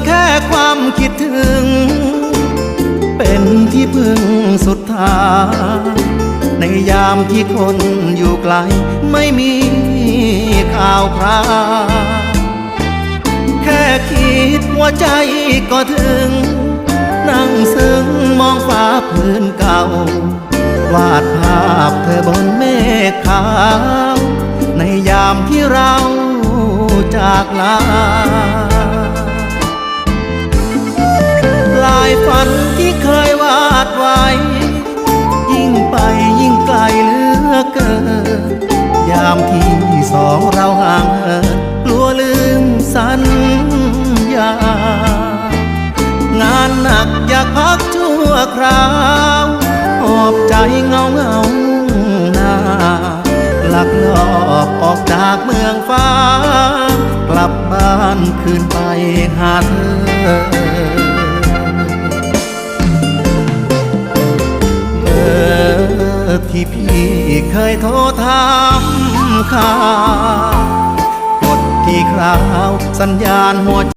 แค่ความคิดถึงเป็นที่พึ่งสุดท้ายในยามที่คนอยู่ไกลไม่มีข่าวคราวแค่คิดว่าใจก็ถึงนั่งซึ้งมองฟ้าพื้นเก่าวาดภาพเธอบนเมฆขาวในยามที่เราจากลาลายฝันที่เคยวาดไว้ยิ่งไปยิ่งไกลเหลือเกินยามที่สองเราห่างเหินกลัวลืมสัญญางานหนักอยากพักชั่วคราวหอบใจเงาหน้าหลักลอบออกจากเมืองฟ้ากลับบ้านคืนไปหาเธอที่พี่เคยโทรถามข่าวกดที่คราวสัญญาณหัว